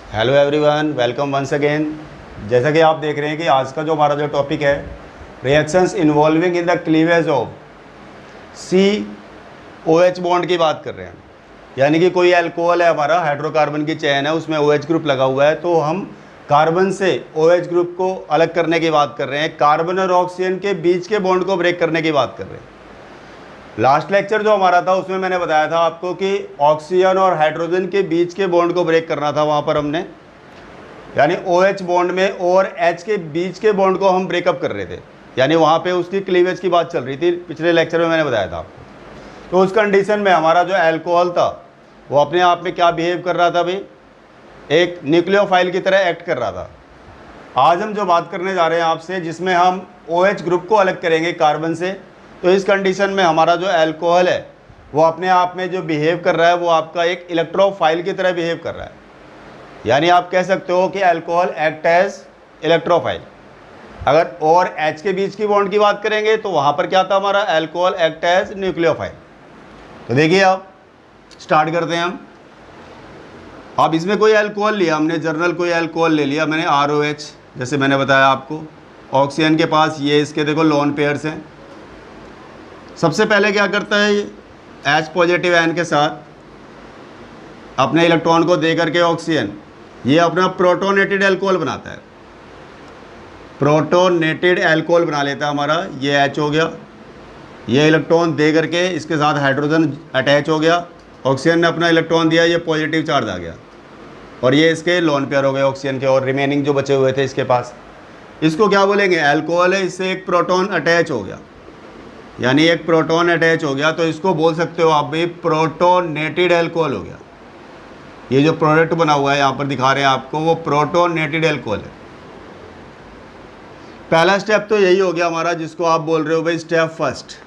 Hello everyone, welcome once again. जैसा कि आप देख रहे हैं कि आज का जो हमारा जो टॉपिक है, reactions involving in the cleavage of C O H bond की बात कर रहे हैं। यानी कि कोई अल्कोहल है, हमारा हाइड्रोकार्बन की चेन है, उसमें ओ एच ग्रुप लगा हुआ है, तो हम कार्बन से ओ एच ग्रुप को अलग करने की बात कर रहे हैं, कार्बन और ऑक्सीजन के बीच के बॉन्ड को ब्रेक करने की बात कर रहे हैं। लास्ट लेक्चर जो हमारा था उसमें मैंने बताया था आपको कि ऑक्सीजन और हाइड्रोजन के बीच के बॉन्ड को ब्रेक करना था। वहाँ पर हमने यानी OH बॉन्ड में O और H के बीच के बॉन्ड को हम ब्रेकअप कर रहे थे, यानी वहाँ पे उसकी क्लीवेज की बात चल रही थी। पिछले लेक्चर में मैंने बताया था आपको। तो उस कंडीशन में हमारा जो अल्कोहल था वो अपने आप में क्या बिहेव कर रहा था भाई, एक न्यूक्लियोफाइल की तरह एक्ट कर रहा था। आज हम जो बात करने जा रहे हैं आपसे, जिसमें हम OH ग्रुप को अलग करेंगे कार्बन से, तो इस कंडीशन में हमारा जो अल्कोहल है वो अपने आप में जो बिहेव कर रहा है वो आपका एक इलेक्ट्रोफाइल की तरह बिहेव कर रहा है। यानी आप कह सकते हो कि अल्कोहल एक्ट एज इलेक्ट्रोफाइल। अगर O और H के बीच की बॉन्ड की बात करेंगे तो वहाँ पर क्या था, हमारा अल्कोहल एक्ट एज न्यूक्लियोफाइल। तो देखिए आप स्टार्ट करते हैं हम। अब इसमें कोई अल्कोहल लिया हमने, जर्नल कोई अल्कोहल ले लिया मैंने, ROH, जैसे मैंने बताया आपको। ऑक्सीजन के पास ये इसके देखो लोन पेयर्स हैं। सबसे पहले क्या करता है ये, H पॉजिटिव आयन के साथ अपने इलेक्ट्रॉन को दे करके ऑक्सीजन ये अपना प्रोटोनेटेड अल्कोहल बनाता है, प्रोटोनेटेड अल्कोहल बना लेता है हमारा। ये H हो गया, ये इलेक्ट्रॉन दे करके इसके साथ हाइड्रोजन अटैच हो गया, ऑक्सीजन ने अपना इलेक्ट्रॉन दिया, ये पॉजिटिव चार्ज आ गया, और ये इसके लोन पेयर हो गए ऑक्सीजन के, और रिमेनिंग जो बचे हुए थे इसके पास। इसको क्या बोलेंगे, अल्कोहल है, इससे एक प्रोटॉन अटैच हो गया, यानी एक प्रोटॉन अटैच हो गया, तो इसको बोल सकते हो आप भी प्रोटोनेटेड अल्कोहल हो गया। ये जो प्रोडक्ट बना हुआ है यहाँ पर दिखा रहे हैं आपको, वो प्रोटोनेटेड अल्कोहल है। पहला स्टेप तो यही हो गया हमारा, जिसको आप बोल रहे हो भाई स्टेप फर्स्ट।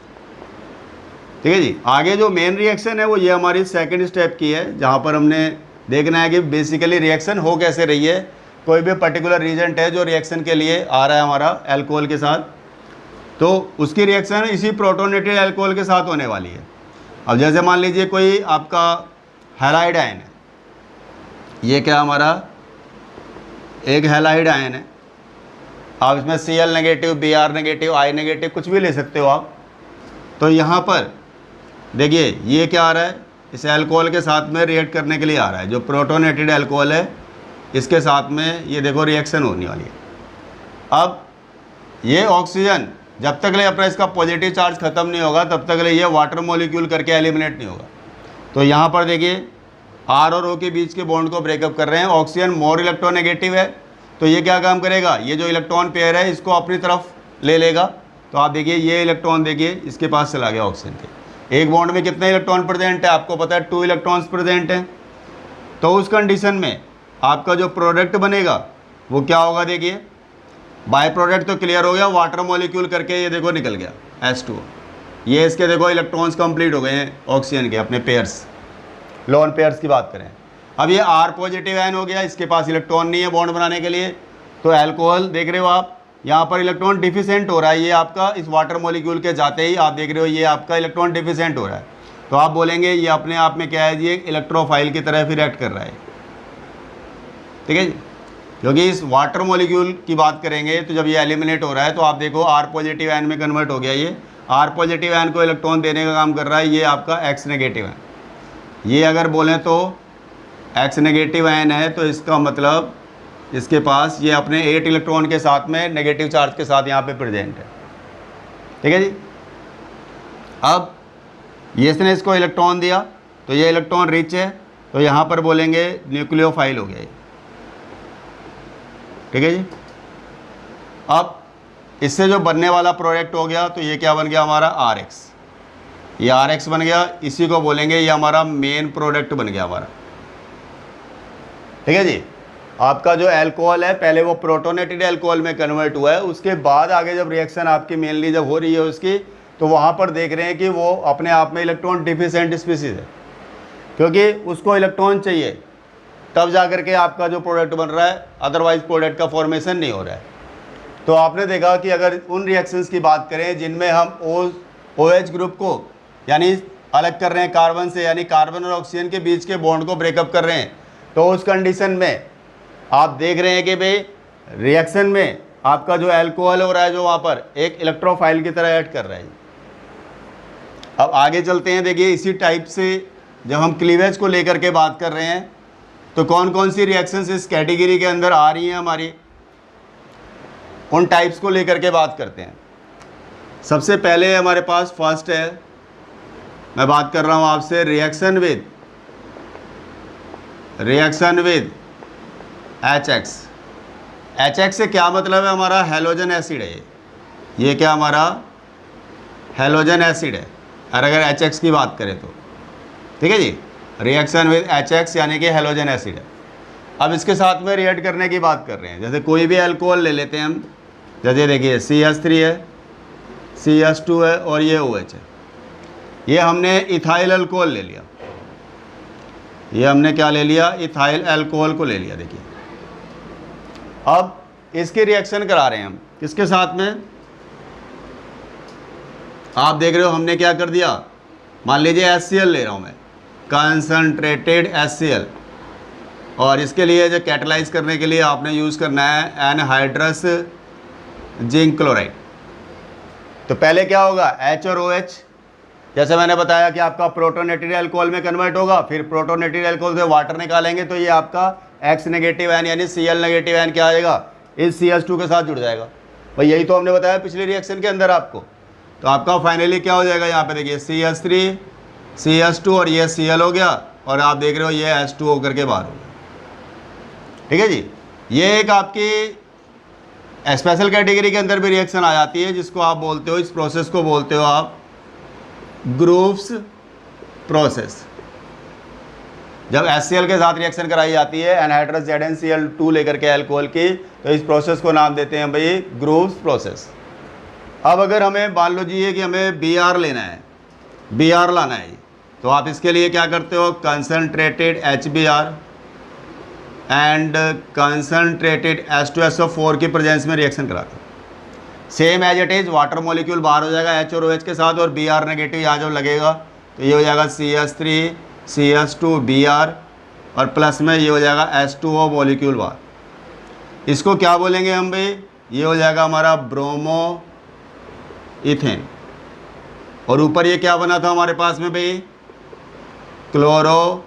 ठीक है जी। आगे जो मेन रिएक्शन है वो ये हमारी सेकंड स्टेप की है, जहाँ पर हमने देखना है कि बेसिकली रिएक्शन हो कैसे रही है। कोई भी पर्टिकुलर रीजेंट है जो रिएक्शन के लिए आ रहा है हमारा अल्कोहल के साथ, तो उसकी रिएक्शन इसी प्रोटोनेटेड अल्कोहल के साथ होने वाली है। अब जैसे मान लीजिए कोई आपका हैलाइड आयन है, ये क्या हमारा एक हैलाइड आयन है। आप इसमें Cl negative, Br negative, I negative कुछ भी ले सकते हो आप। तो यहाँ पर देखिए ये क्या आ रहा है, इस अल्कोहल के साथ में रिएक्ट करने के लिए आ रहा है, जो प्रोटोनेटेड अल्कोहल है इसके साथ में ये देखो रिएक्शन होने वाली है। अब ये ऑक्सीजन जब तक ले अपना इसका पॉजिटिव चार्ज खत्म नहीं होगा तब तक ले ये वाटर मॉलिक्यूल करके एलिमिनेट नहीं होगा। तो यहाँ पर देखिए R और O के बीच के बॉन्ड को ब्रेकअप कर रहे हैं। ऑक्सीजन मोर इलेक्ट्रोनेगेटिव है, तो ये क्या काम करेगा, ये जो इलेक्ट्रॉन पेयर है इसको अपनी तरफ ले लेगा। तो आप देखिए ये इलेक्ट्रॉन देखिए इसके पास चला गया ऑक्सीजन के। एक बॉन्ड में कितने इलेक्ट्रॉन प्रेजेंट है आपको पता है, 2 इलेक्ट्रॉन्स प्रेजेंट हैं। तो उस कंडीशन में आपका जो प्रोडक्ट बनेगा वो क्या होगा, देखिए बाय प्रोडक्ट तो क्लियर हो गया, वाटर मॉलिक्यूल करके ये देखो निकल गया H2O। ये इसके देखो इलेक्ट्रॉन्स कंप्लीट हो गए हैं ऑक्सीजन के, अपने पेयर्स, लोन पेयर्स की बात करें। अब ये R पॉजिटिव आयन हो गया, इसके पास इलेक्ट्रॉन नहीं है बॉन्ड बनाने के लिए। तो अल्कोहल देख रहे हो आप, यहाँ पर इलेक्ट्रॉन डिफिशेंट हो रहा है, ये आपका इस वाटर मॉलिक्यूल के जाते ही आप देख रहे हो ये आपका इलेक्ट्रॉन डिफिशेंट हो रहा है। तो आप बोलेंगे ये अपने आप में क्या है, ये इलेक्ट्रोफाइल की तरह फिर एक्ट कर रहा है। ठीक है जी, क्योंकि इस वाटर मॉलिक्यूल की बात करेंगे तो जब ये एलिमिनेट हो रहा है तो आप देखो R पॉजिटिव आयन में कन्वर्ट हो गया। ये R पॉजिटिव आयन को इलेक्ट्रॉन देने का काम कर रहा है, ये आपका X नेगेटिव है। ये अगर बोलें तो X नेगेटिव आयन है, तो इसका मतलब इसके पास ये अपने 8 इलेक्ट्रॉन के साथ में नेगेटिव चार्ज के साथ यहाँ पे प्रेजेंट है। ठीक है जी। अब ये इसने इसको इलेक्ट्रॉन दिया तो ये इलेक्ट्रॉन रिच है, तो यहाँ पर बोलेंगे न्यूक्लियोफाइल हो गया ये। ठीक है जी। अब इससे जो बनने वाला प्रोडक्ट हो गया तो ये क्या बन गया हमारा RX। ये RX बन गया, इसी को बोलेंगे ये हमारा मेन प्रोडक्ट बन गया हमारा। ठीक है जी। आपका जो अल्कोहल है पहले वो प्रोटोनेटेड अल्कोहल में कन्वर्ट हुआ है, उसके बाद आगे जब रिएक्शन आपकी मेनली जब हो रही है उसकी, तो वहाँ पर देख रहे हैं कि वो अपने आप में इलेक्ट्रॉन डिफिशेंट स्पीसीज है, क्योंकि उसको इलेक्ट्रॉन चाहिए तब जा कर के आपका जो प्रोडक्ट बन रहा है, अदरवाइज प्रोडक्ट का फॉर्मेशन नहीं हो रहा है। तो आपने देखा कि अगर उन रिएक्शंस की बात करें जिनमें हम OH ग्रुप को यानी अलग कर रहे हैं कार्बन से, यानी कार्बन और ऑक्सीजन के बीच के बॉन्ड को ब्रेकअप कर रहे हैं, तो उस कंडीशन में आप देख रहे हैं कि भाई रिएक्शन में आपका जो अल्कोहल हो रहा है जो वहाँ पर एक इलेक्ट्रोफाइल की तरह ऐड कर रहा है। अब आगे चलते हैं। देखिए इसी टाइप से जब हम क्लीवेज को लेकर के बात कर रहे हैं तो कौन कौन सी रिएक्शंस इस कैटेगरी के अंदर आ रही हैं हमारी, उन टाइप्स को लेकर के बात करते हैं। सबसे पहले हमारे पास फर्स्ट है, मैं बात कर रहा हूँ आपसे रिएक्शन विद HX। HX से क्या मतलब है, हमारा हैलोजन एसिड है ये क्या हमारा हैलोजन एसिड है, और अगर HX की बात करें तो ठीक है जी, रिएक्शन विद HX यानी कि हैलोजन एसिड है। अब इसके साथ में रिएक्ट करने की बात कर रहे हैं, जैसे कोई भी अल्कोहल ले लेते हैं हम, जैसे देखिए CH3 है, CH2 है और ये OH है। ये हमने इथाइल अल्कोहल ले लिया, ये हमने क्या ले लिया, इथाइल अल्कोहल को ले लिया। देखिए अब इसकी रिएक्शन करा रहे हैं हम किसके साथ में, आप देख रहे हो हमने क्या कर दिया, मान लीजिए HCl ले रहा हूं मैं, कंसंट्रेटेड HCl, और इसके लिए जो कैटलाइज करने के लिए आपने यूज़ करना है एनहाइड्रस जिंक क्लोराइड। तो पहले क्या होगा, H और OH, जैसे मैंने बताया कि आपका प्रोटोनेटेड अल्कोहल में कन्वर्ट होगा, फिर प्रोटोनेटेड अल्कोहल से वाटर निकालेंगे तो ये आपका X नेगेटिव आयन यानी Cl नेगेटिव आयन क्या आ जाएगा, इस CH2 के साथ जुड़ जाएगा। भाई यही तो हमने बताया पिछले रिएक्शन के अंदर आपको। तो आपका फाइनली क्या हो जाएगा, यहाँ पे देखिए CH3 CH2 और ये Cl हो गया, और आप देख रहे हो ये H2 होकर के बाहर हो गया। ठीक है जी, ये एक आपकी स्पेशल कैटेगरी के अंदर भी रिएक्शन आ जाती है, जिसको आप बोलते हो, इस प्रोसेस को बोलते हो आप ग्रूव्स प्रोसेस। जब HCl के साथ रिएक्शन कराई जाती है एनहाइड्रस ZnCl2 लेकर के अल्कोहल की, तो इस प्रोसेस को नाम देते हैं भाई ग्रूव्स प्रोसेस। अब अगर हमें मान लो जी कि हमें Br लेना है, Br लाना है, तो आप इसके लिए क्या करते हो, concentrated HBr and concentrated H2SO4 की प्रेजेंस में रिएक्शन कराते हैं। Same as it is, water molecule बाहर हो जाएगा H और OH के साथ, और Br नेगेटिव यहाँ जब लगेगा तो ये हो जाएगा CH3 CH2 Br, और प्लस में ये हो जाएगा H2O मॉलिक्यूल बाहर। इसको क्या बोलेंगे हम भाई, ये हो जाएगा हमारा ब्रोमो इथेन, और ऊपर ये क्या बना था हमारे पास में भाई, क्लोरो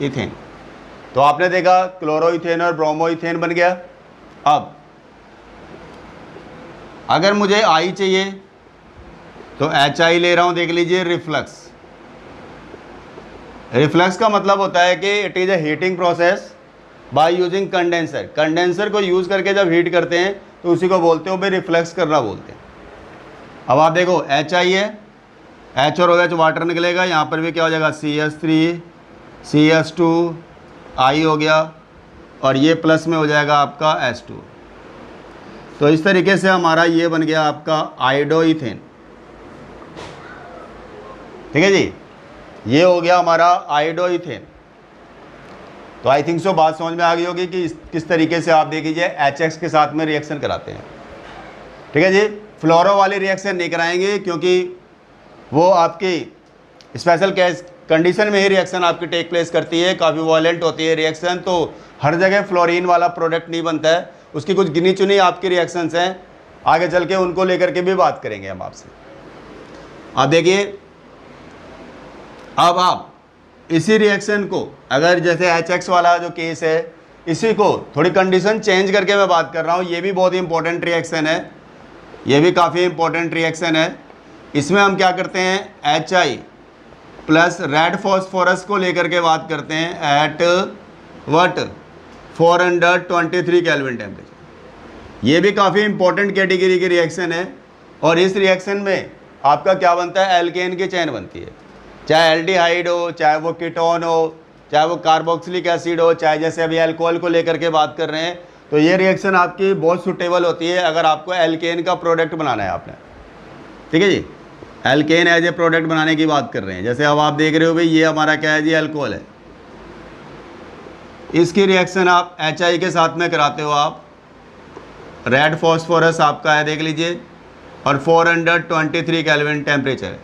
इथेन। तो आपने देखा क्लोरो इथेन और ब्रोमो इथेन बन गया। अब अगर मुझे I चाहिए तो HI ले रहा हूं, देख लीजिए रिफ्लक्स। रिफ्लक्स का मतलब होता है कि it is a heating process by using condenser. Condenser को यूज़ करके जब हीट करते हैं तो उसी को बोलते हो भाई रिफ्लक्स करना बोलते हैं। अब आप देखो HI है, H और OH वाटर निकलेगा, यहाँ पर भी क्या हो जाएगा CH3 CH2 I हो गया, और ये प्लस में हो जाएगा आपका H2। तो इस तरीके से हमारा ये बन गया आपका आइडोइथेन। ठीक है जी, ये हो गया हमारा आइडोइथेन। तो आई थिंक सो बात समझ में आ गई होगी कि किस तरीके से आप देख लीजिए HX के साथ में रिएक्शन कराते हैं। ठीक है जी, फ्लोरो वाली रिएक्शन नहीं कराएंगे क्योंकि वो आपकी स्पेशल केस कंडीशन में ही रिएक्शन आपकी टेक प्लेस करती है, काफ़ी वॉयलेंट होती है रिएक्शन, तो हर जगह फ्लोरीन वाला प्रोडक्ट नहीं बनता है। उसकी कुछ गिनी चुनी आपकी रिएक्शंस हैं, आगे चल के उनको लेकर के भी बात करेंगे हम आपसे। आप देखिए, अब आप इसी रिएक्शन को अगर जैसे HX वाला जो केस है, इसी को थोड़ी कंडीशन चेंज करके मैं बात कर रहा हूँ, ये भी बहुत इंपॉर्टेंट रिएक्शन है, ये भी काफ़ी इंपॉर्टेंट रिएक्शन है। इसमें हम क्या करते हैं, HI प्लस रेड फॉस्फोरस को लेकर के बात करते हैं एट वट 423 केल्विन टेम्परेचर। ये भी काफ़ी इंपॉर्टेंट कैटेगरी की रिएक्शन है, और इस रिएक्शन में आपका क्या बनता है, एल्केन की चैन बनती है, चाहे एल्डिहाइड हो, चाहे वो कीटोन हो, चाहे वो कार्बोक्सिलिक एसिड हो, चाहे जैसे अभी अल्कोहल को लेकर के बात कर रहे हैं, तो ये रिएक्शन आपकी बहुत सूटेबल होती है अगर आपको एल्केन का प्रोडक्ट बनाना है आपने। ठीक है जी, एल्केन एज ए प्रोडक्ट बनाने की बात कर रहे हैं। जैसे अब आप देख रहे हो भाई, ये हमारा क्या है जी, अल्कोहल है, इसकी रिएक्शन आप HI के साथ में कराते हो आप, रेड फॉस्फोरस आपका है देख लीजिए, और 423 केल्विन टेम्परेचर है।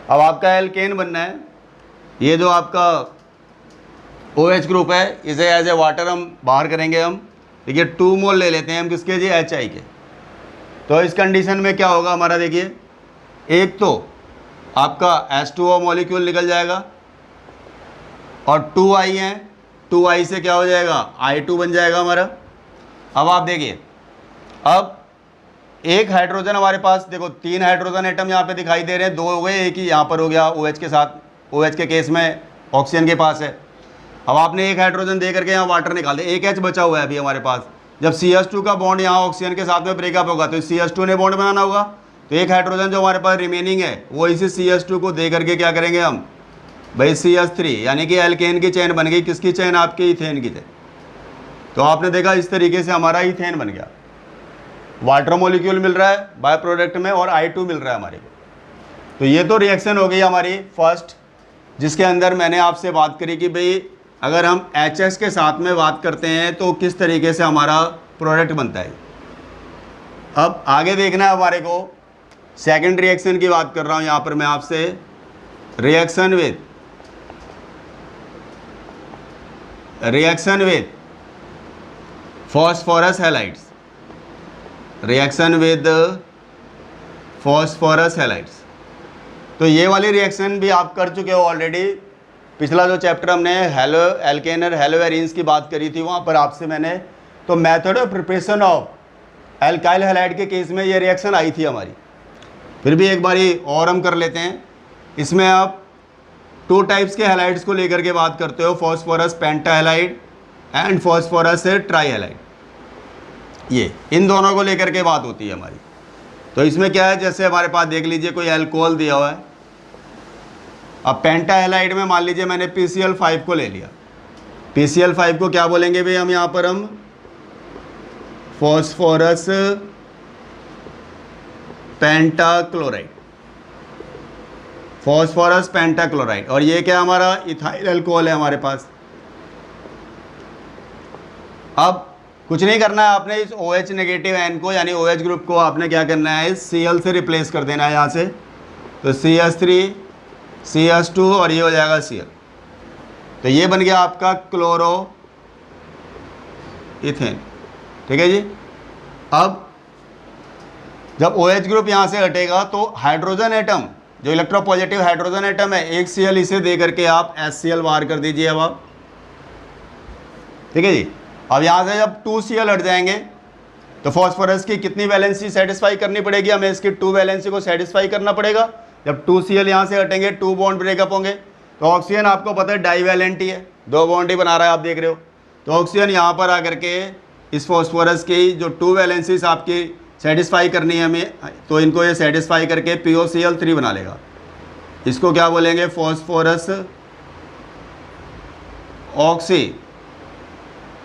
अब आपका एल्केन बनना है, ये जो आपका OH ग्रुप है, इसे एज ए वाटर हम बाहर करेंगे हम। देखिए 2 मोल ले लेते हैं हम किसके जी, HI के। तो इस कंडीशन में क्या होगा हमारा, देखिए एक तो आपका H2O मॉलिक्यूल निकल जाएगा और 2I है, 2I से क्या हो जाएगा, I2 बन जाएगा हमारा। अब आप देखिए, अब एक हाइड्रोजन हमारे पास, देखो 3 हाइड्रोजन एटम यहाँ पे दिखाई दे रहे हैं, 2 हो गए, एक ही यहाँ पर हो गया OH के साथ, OH के केस में ऑक्सीजन के पास है। अब आपने एक हाइड्रोजन दे करके यहाँ वाटर निकाल दिया, एक H बचा हुआ है अभी हमारे पास। जब CH2 का बॉन्ड यहाँ ऑक्सीजन के साथ में ब्रेकअप होगा तो CH2 ने बॉन्ड बनाना होगा, तो एक हाइड्रोजन जो हमारे पास रिमेनिंग है वो इसी CH2 को दे करके क्या करेंगे हम भाई, CH3, यानी कि एल्केन की चेन बन गई। किसकी चेन, आपके इथेन की चेन। तो आपने देखा इस तरीके से हमारा इथेन बन गया, वाटर मॉलिक्यूल मिल रहा है बाय प्रोडक्ट में और I2 मिल रहा है हमारे को। तो ये तो रिएक्शन हो गई हमारी फर्स्ट, जिसके अंदर मैंने आपसे बात करी कि भाई अगर हम HS के साथ में बात करते हैं तो किस तरीके से हमारा प्रोडक्ट बनता है। अब आगे देखना है हमारे को, सेकंड रिएक्शन की बात कर रहा हूँ यहाँ पर मैं आपसे, reaction with phosphorus halides, reaction with phosphorus halides. तो ये वाली रिएक्शन भी आप कर चुके हो ऑलरेडी। पिछला जो चैप्टर हमने हेलो एल्केन और हेलो एरीन्स की बात करी थी, वहाँ पर आपसे मैंने तो method of preparation of alkyl halide के केस में ये रिएक्शन आई थी हमारी। फिर भी एक बारी और हम कर लेते हैं। इसमें आप 2 टाइप्स के हैलाइड्स को लेकर के बात करते हो, फॉस्फोरस पेंटाहैलाइड एंड फॉस्फोरस ट्राईहैलाइड। ये इन दोनों को लेकर के बात होती है हमारी। तो इसमें क्या है, जैसे हमारे पास देख लीजिए कोई अल्कोहल दिया हुआ है। अब पेंटाहैलाइड में मान लीजिए मैंने PCl5 को ले लिया। PCl5 को क्या बोलेंगे भाई हम यहाँ पर, हम फॉस्फोरस पेंटाक्लोराइड, फॉस्फोरस पेंटाक्लोराइड। और ये क्या हमारा इथाइल अल्कोहल है हमारे पास। अब कुछ नहीं करना है आपने, इस OH नेगेटिव एन को यानी OH ग्रुप को आपने क्या करना है, इस Cl से रिप्लेस कर देना है यहाँ से। तो CH3 CH2 और ये हो जाएगा Cl। तो ये बन गया आपका क्लोरो इथेन। ठीक है जी। अब जब OH ग्रुप यहाँ से हटेगा तो हाइड्रोजन एटम, जो इलेक्ट्रोपॉजिटिव हाइड्रोजन एटम है, एक Cl इसे दे करके आप HCl बाहर कर दीजिए अब आप। ठीक है जी। अब यहाँ से जब 2 Cl हट जाएंगे तो फॉस्फोरस की कितनी वैलेंसी सेटिस्फाई करनी पड़ेगी, हमें इसकी 2 वैलेंसी को सेटिस्फाई करना पड़ेगा। जब 2 Cl यहाँ से हटेंगे, 2 बॉन्ड ब्रेकअप होंगे, तो ऑक्सीजन आपको पता है डाईवैलेंट ही है, 2 बॉन्ड ही बना रहा है, आप देख रहे हो। तो ऑक्सीजन यहाँ पर आकर के इस फॉस्फोरस की जो 2 वैलेंसीज आपकी सेटिस्फाई करनी है हमें, तो इनको ये सेटिस्फाई करके POCl3 बना लेगा। इसको क्या बोलेंगे, phosphorus oxy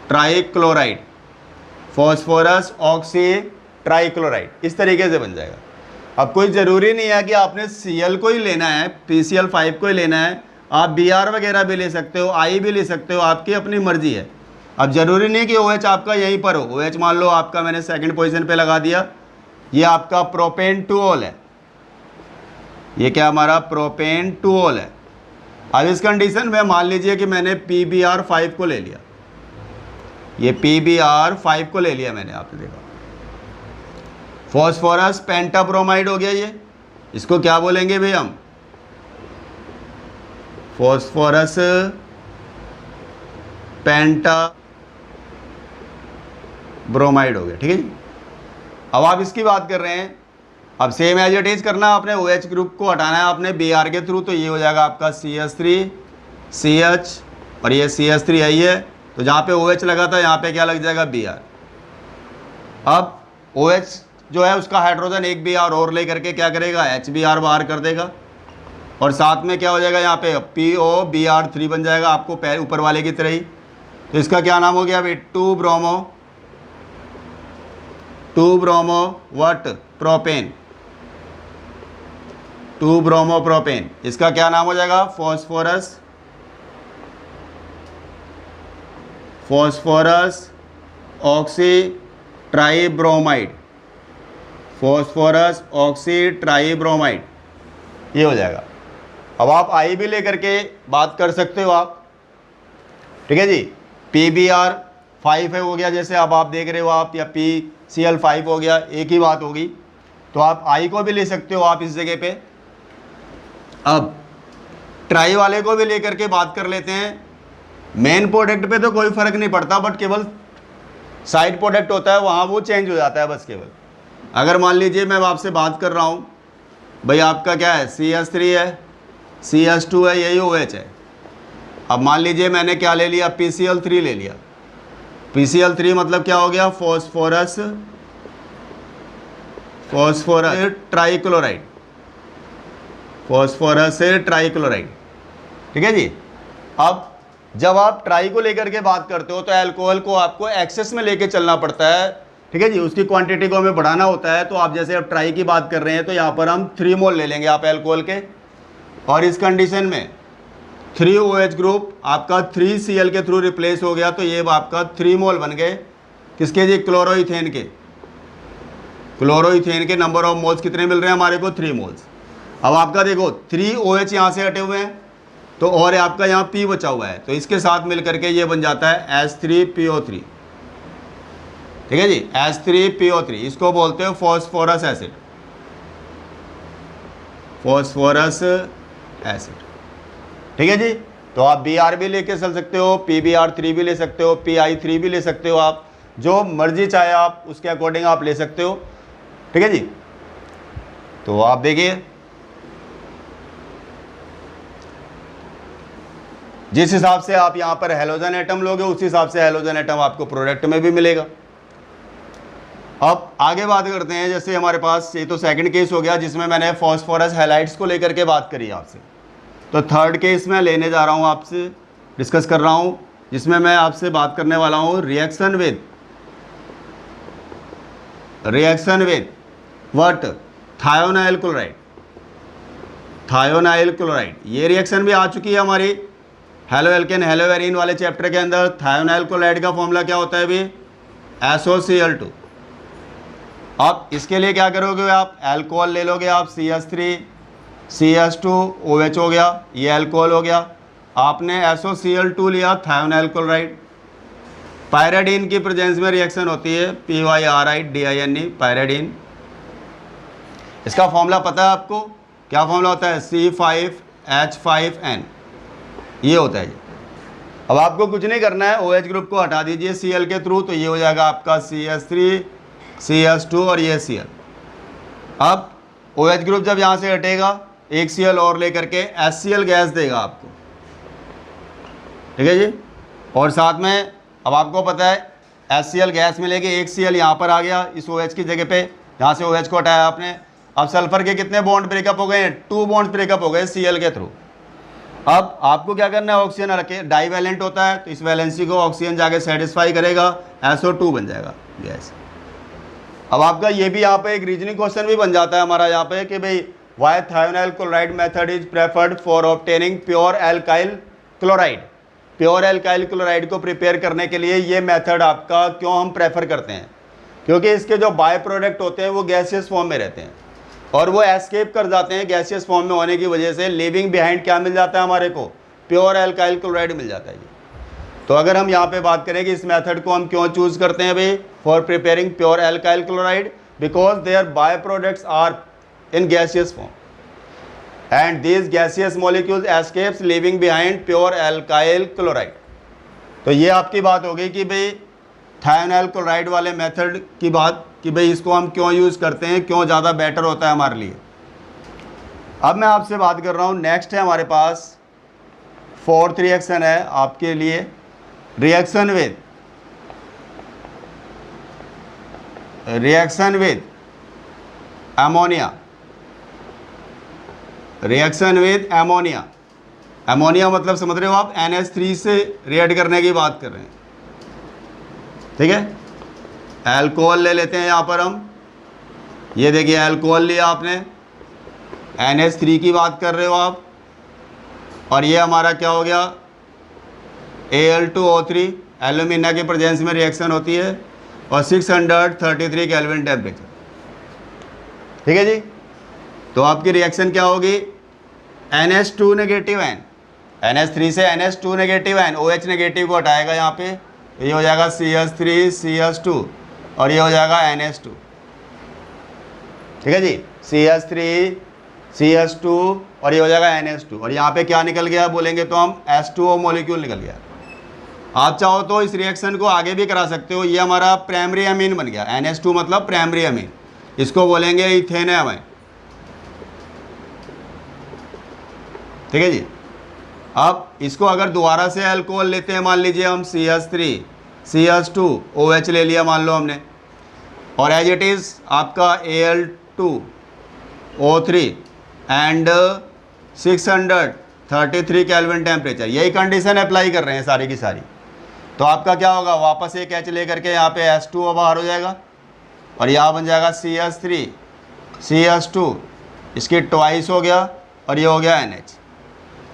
trichloride, phosphorus oxy trichloride, इस तरीके से बन जाएगा। अब कोई ज़रूरी नहीं है कि आपने Cl को ही लेना है, PCl5 को ही लेना है, आप Br वगैरह भी ले सकते हो, I भी ले सकते हो, आपकी अपनी मर्जी है। अब ज़रूरी नहीं कि OH आपका यहीं पर हो। OH मान लो आपका मैंने सेकंड पोजीशन पे लगा दिया, ये आपका प्रोपेन टूओल है, ये क्या हमारा प्रोपेन टूओल है। अब इस कंडीशन में मान लीजिए कि मैंने PBr5 को ले लिया, ये PBr5 को ले लिया मैंने, आपने देखा फॉस्फोरस पेंटाब्रोमाइड हो गया ये। इसको क्या बोलेंगे भाई हम, फॉस्फोरस पेंटाब्रोमाइड हो गया। ठीक है जी। अब आप इसकी बात कर रहे हैं, अब सेम एज इट इज करना, आपने OH ग्रुप को हटाना है आपने Br के थ्रू, तो ये हो जाएगा आपका CH3 CH और ये CH3 है ये। तो जहाँ पे OH लगा था यहाँ पे क्या लग जाएगा, Br। अब OH जो है उसका हाइड्रोजन एक Br और ले करके क्या करेगा, HBr बाहर कर देगा, और साथ में क्या हो जाएगा यहाँ पे POBr3 बन जाएगा आपको ऊपर वाले की तरह ही। तो इसका क्या नाम हो गया भाई, 2 bromo what, propane, 2 bromo propane. इसका क्या नाम हो जाएगा, फॉस्फोरस ऑक्सी ट्राईब्रोमाइड, फॉस्फोरस ऑक्सी ट्राईब्रोमाइड, ये हो जाएगा। अब आप I भी लेकर के बात कर सकते हो आप। ठीक है जी। PBr5 है हो गया, जैसे अब आप देख रहे हो आप, या PCl5 हो गया, एक ही बात होगी। तो आप I को भी ले सकते हो आप इस जगह पे। अब ट्राई वाले को भी लेकर के बात कर लेते हैं। मेन प्रोडक्ट पे तो कोई फ़र्क नहीं पड़ता, बट केवल साइड प्रोडक्ट होता है वहाँ वो चेंज हो जाता है बस केवल। अगर मान लीजिए मैं आपसे बात कर रहा हूँ भाई, आपका क्या है, CH3 है, CH2 है, यही OH है। अब मान लीजिए मैंने क्या ले लिया, PCl3 ले लिया। PCl3 मतलब क्या हो गया, फॉस्फोरस ट्राइक्लोराइड, फॉस्फोरस ट्राइक्लोराइड। ठीक है जी। अब जब आप ट्राई को लेकर के बात करते हो तो अल्कोहल को आपको एक्सेस में लेके चलना पड़ता है। ठीक है जी, उसकी क्वांटिटी को हमें बढ़ाना होता है। तो आप जैसे अब ट्राई की बात कर रहे हैं तो यहाँ पर हम 3 मोल ले लेंगे आप अल्कोहल के, और इस कंडीशन में 3OH ग्रुप आपका 3Cl के थ्रू रिप्लेस हो गया। तो ये आपका 3 मोल बन गए किसके जी, क्लोरोइथेन के। क्लोरोइथेन के नंबर ऑफ मोल्स कितने मिल रहे हैं हमारे को, 3 मोल्स। अब आपका देखो 3OH यहाँ से हटे हुए हैं, तो और आपका यहाँ P बचा हुआ है, तो इसके साथ मिल करके ये बन जाता है H3PO3। ठीक है जी, H3PO3, इसको बोलते हो फॉस्फोरस एसिड, फॉस्फोरस एसिड। ठीक है जी। तो आप Br भी लेके चल सकते हो, PBr3 भी ले सकते हो, PI3 भी ले सकते हो, आप जो मर्जी चाहे आप उसके अकॉर्डिंग आप ले सकते हो। ठीक है जी। तो आप देखिए जिस हिसाब से आप यहाँ पर हेलोजन एटम लोगे उस हिसाब से हेलोजन एटम आपको प्रोडक्ट में भी मिलेगा। अब आगे बात करते हैं, जैसे हमारे पास ये तो सेकंड केस हो गया जिसमें मैंने फॉस्फोरस हैलाइड्स को लेकर के बात करी आपसे। तो थर्ड केस में लेने जा रहा हूँ, आपसे डिस्कस कर रहा हूँ, जिसमें मैं आपसे बात करने वाला हूँ reaction with what, thionyl chloride. Thionyl chloride ये रिएक्शन भी आ चुकी है हमारी हेलो एल्केन हेलो एरीन वाले चैप्टर के अंदर। थायोनाइल क्लोराइड का फॉर्मूला क्या होता है अभी, SOCl2। अब इसके लिए क्या करोगे आप, अल्कोहल ले लोगे आप, CH3 CH2 OH हो गया, ये अल्कोहल हो गया। आपने SOCl2 लिया, थायोनाइल क्लोराइड। पायराडीन की प्रेजेंस में रिएक्शन होती है, PYRIDINE, पायराडीन। इसका फॉर्मूला पता है आपको, क्या फॉर्मूला होता है, C5H5N, ये होता है जी। अब आपको कुछ नहीं करना है, OH ग्रुप को हटा दीजिए Cl के थ्रू, तो ये हो जाएगा आपका CH3 CH2 और ये Cl। अब OH ग्रुप जब यहाँ से हटेगा, एक Cl और लेकर के HCl गैस देगा आपको। ठीक है जी। और साथ में अब आपको पता है HCl गैस मिलेगी, एक Cl यहाँ पर आ गया इस OH की जगह पे, यहाँ से OH को हटाया आपने। अब सल्फर के कितने बॉन्ड ब्रेकअप हो गए हैं, 2 बॉन्ड ब्रेकअप हो गए Cl के थ्रू। अब आपको क्या करना है, ऑक्सीजन रखे, डाईवैलेंट होता है तो इस वैलेंसी को ऑक्सीजन जाके सेटिस्फाई करेगा, SO2 बन जाएगा गैस। अब आपका ये भी यहाँ पे एक रीजनिंग क्वेश्चन भी बन जाता है हमारा यहाँ पे कि भाई why thionyl chloride method is preferred for obtaining pure alkyl chloride. Pure alkyl chloride को प्रिपेयर करने के लिए ये मेथड आपका क्यों हम प्रेफर करते हैं, क्योंकि इसके जो बाय प्रोडक्ट होते हैं वो गैसियस फॉर्म में रहते हैं और वो एस्केप कर जाते हैं। गैसियस फॉर्म में होने की वजह से लिविंग बिहाइंड क्या मिल जाता है हमारे को, प्योर एल्काइल क्लोराइड मिल जाता है जी। तो अगर हम यहाँ पे बात करें कि इस मेथड को हम क्यों चूज करते हैं भाई, for preparing pure alkyl chloride, because their by products are in gaseous form and these gaseous molecules escapes leaving behind pure alkyl chloride. तो ये आपकी बात हो गई कि भाई थायोनाइल क्लोराइड वाले मेथड की बात कि भाई इसको हम क्यों यूज़ करते हैं, क्यों ज़्यादा बेटर होता है हमारे लिए। अब मैं आपसे बात कर रहा हूँ, नेक्स्ट है हमारे पास फोर्थ रिएक्शन है आपके लिए, reaction with ammonia. Reaction with ammonia, ammonia मतलब समझ रहे हो आप, NH3 से रिएक्ट करने की बात कर रहे हैं। ठीक है, अल्कोहल ले लेते हैं यहाँ पर हम, ये देखिए अल्कोहल लिया आपने, NH3 की बात कर रहे हो आप, और ये हमारा क्या हो गया Al2O3, एल्यूमिना के प्रेजेंस में रिएक्शन होती है और 633 केल्विन टेम्परेचर। ठीक है जी। तो आपकी रिएक्शन क्या होगी, NH2 नेगेटिव N NH3 से NH2 नेगेटिव है, OH नेगेटिव को हटाएगा यहाँ पे, ये हो जाएगा CH3 CH2 और ये हो जाएगा NH2। ठीक है जी, CH3 CH2 और ये हो जाएगा NH2 और यहाँ पे क्या निकल गया बोलेंगे तो हम H2O मॉलिक्यूल निकल गया। आप चाहो तो इस रिएक्शन को आगे भी करा सकते हो, ये हमारा प्राइमरी अमीन बन गया, NH2 मतलब प्राइमरी अमीन, इसको बोलेंगे इथेन अमीन। ठीक है जी, अब इसको अगर दोबारा से अल्कोहल लेते हैं, मान लीजिए हम CH3 CH2 OH ले लिया मान लो हमने, और एज इट इज़ आपका Al2O3 एंड 633 केल्विन टेम्परेचर, यही कंडीशन अप्लाई कर रहे हैं सारी की सारी। तो आपका क्या होगा, वापस एक H लेकर के यहाँ पे H2O बाहर हो जाएगा और यहाँ बन जाएगा CH3 CH2, इसकी ट्वाइस हो गया और ये हो गया NH।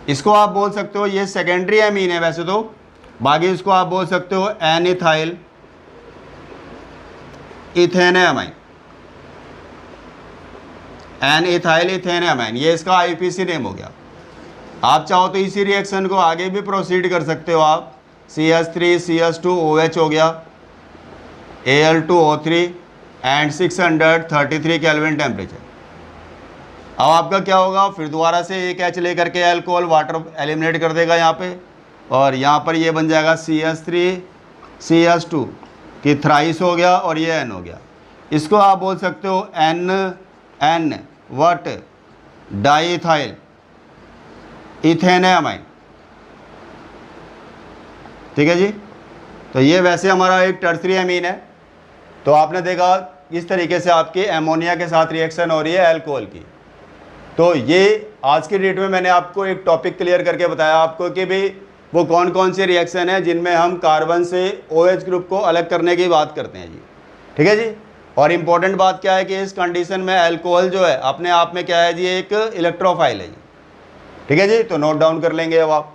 इसको आप बोल सकते हो ये सेकेंडरी अमीन है वैसे तो, बाकी इसको आप बोल सकते हो एन इथाइल इथेनअमाइन, एन इथाइल इथेनअमाइन, ये इसका IUPAC नेम हो गया। आप चाहो तो इसी रिएक्शन को आगे भी प्रोसीड कर सकते हो आप, CH3 CH2 OH हो गया, Al2O3 एंड 633 केल्विन टेम्परेचर। अब आपका क्या होगा, फिर दोबारा से एक H लेकर के अल्कोहल वाटर एलिमिनेट कर देगा यहाँ पे, और यहाँ पर ये बन जाएगा CH3 CH2 कि थ्राइस हो गया और ये N हो गया। इसको आप बोल सकते हो N वट डाईइथाइल इथेनअमाइन। ठीक है जी, तो ये वैसे हमारा एक टर्सरी अमीन है। तो आपने देखा इस तरीके से आपकी एमोनिया के साथ रिएक्शन हो रही है अल्कोहल की। तो ये आज की डेट में मैंने आपको एक टॉपिक क्लियर करके बताया आपको कि भाई वो कौन कौन से रिएक्शन है जिनमें हम कार्बन से OH ग्रुप को अलग करने की बात करते हैं जी। ठीक है जी, और इम्पॉर्टेंट बात क्या है कि इस कंडीशन में अल्कोहल जो है अपने आप में क्या है जी, एक इलेक्ट्रोफाइल है जी। ठीक है जी, तो नोट डाउन कर लेंगे अब आप।